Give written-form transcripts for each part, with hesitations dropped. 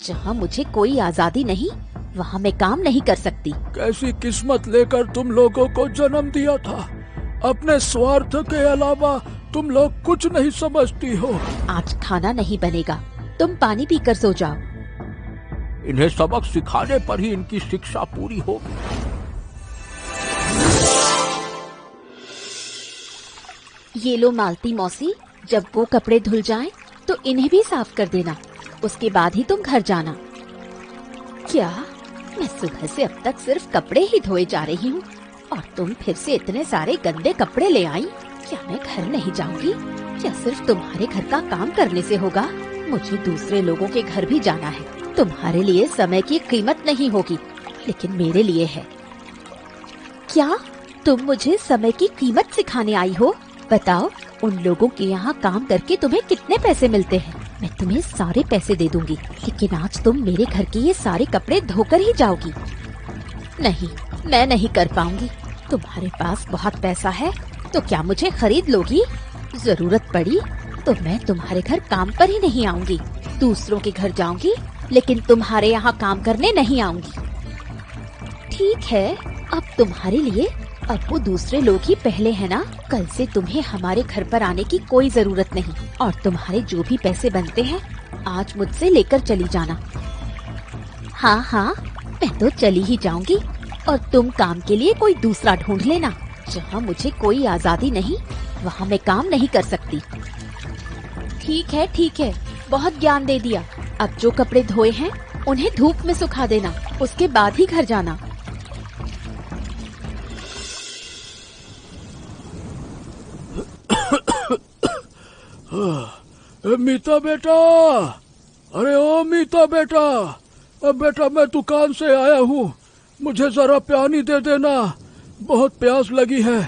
जहाँ मुझे कोई आजादी नहीं, वहाँ मैं काम नहीं कर सकती। कैसी किस्मत लेकर तुम लोगों को जन्म दिया था। अपने स्वार्थ के अलावा तुम लोग कुछ नहीं समझती हो। आज खाना नहीं बनेगा, तुम पानी पीकर सो जाओ। इन्हें सबक सिखाने पर ही इनकी शिक्षा पूरी होगी। ये लो मालती मौसी, जब वो कपड़े धुल जाएं, तो इन्हें भी साफ कर देना। उसके बाद ही तुम घर जाना। क्या मैं सुबह से अब तक सिर्फ कपड़े ही धोए जा रही हूँ और तुम फिर से इतने सारे गंदे कपड़े ले आई? क्या मैं घर नहीं जाऊंगी? क्या सिर्फ तुम्हारे घर का काम करने से होगा? मुझे दूसरे लोगों के घर भी जाना है। तुम्हारे लिए समय की कीमत नहीं होगी, लेकिन मेरे लिए है। क्या तुम मुझे समय की कीमत सिखाने आई हो? बताओ, उन लोगों के यहाँ काम करके तुम्हें कितने पैसे मिलते हैं? मैं तुम्हें सारे पैसे दे दूंगी, लेकिन आज तुम मेरे घर के ये सारे कपड़े धोकर ही जाओगी। नहीं, मैं नहीं कर पाऊंगी। तुम्हारे पास बहुत पैसा है, तो क्या मुझे खरीद लोगी? जरूरत पड़ी तो मैं तुम्हारे घर काम पर ही नहीं आऊंगी। दूसरों के घर जाऊंगी, लेकिन तुम्हारे यहाँ काम करने नहीं आऊंगी। ठीक है, अब तुम्हारे लिए अब वो दूसरे लोग ही पहले है ना। कल से तुम्हें हमारे घर पर आने की कोई जरूरत नहीं, और तुम्हारे जो भी पैसे बनते हैं आज मुझसे लेकर चली जाना। हाँ हाँ, मैं तो चली ही जाऊंगी, और तुम काम के लिए कोई दूसरा ढूंढ लेना। जहाँ मुझे कोई आजादी नहीं, वहाँ मैं काम नहीं कर सकती। ठीक है, बहुत ज्ञान दे दिया। अब जो कपड़े धोए हैं उन्हें धूप में सुखा देना, उसके बाद ही घर जाना। मीता बेटा, अरे ओ मीता बेटा, अब बेटा मैं दुकान से आया हूँ, मुझे जरा पानी दे देना, बहुत प्यास लगी है।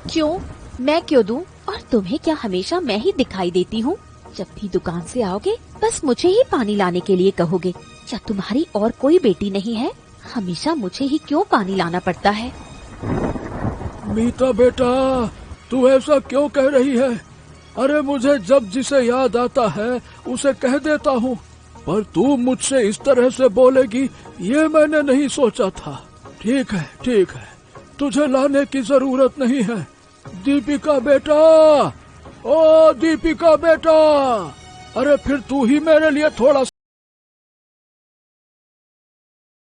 क्यों? मैं क्यों दूं? और तुम्हें क्या हमेशा मैं ही दिखाई देती हूँ? जब भी दुकान से आओगे बस मुझे ही पानी लाने के लिए कहोगे। क्या तुम्हारी और कोई बेटी नहीं है? हमेशा मुझे ही क्यों पानी लाना पड़ता है? मीता बेटा, तू ऐसा क्यों कह रही है? अरे मुझे जब जिसे याद आता है उसे कह देता हूँ, पर तू मुझसे इस तरह से बोलेगी ये मैंने नहीं सोचा था। ठीक है, तुझे लाने की जरूरत नहीं है। दीपिका बेटा, ओ दीपिका बेटा, अरे फिर तू ही मेरे लिए थोड़ा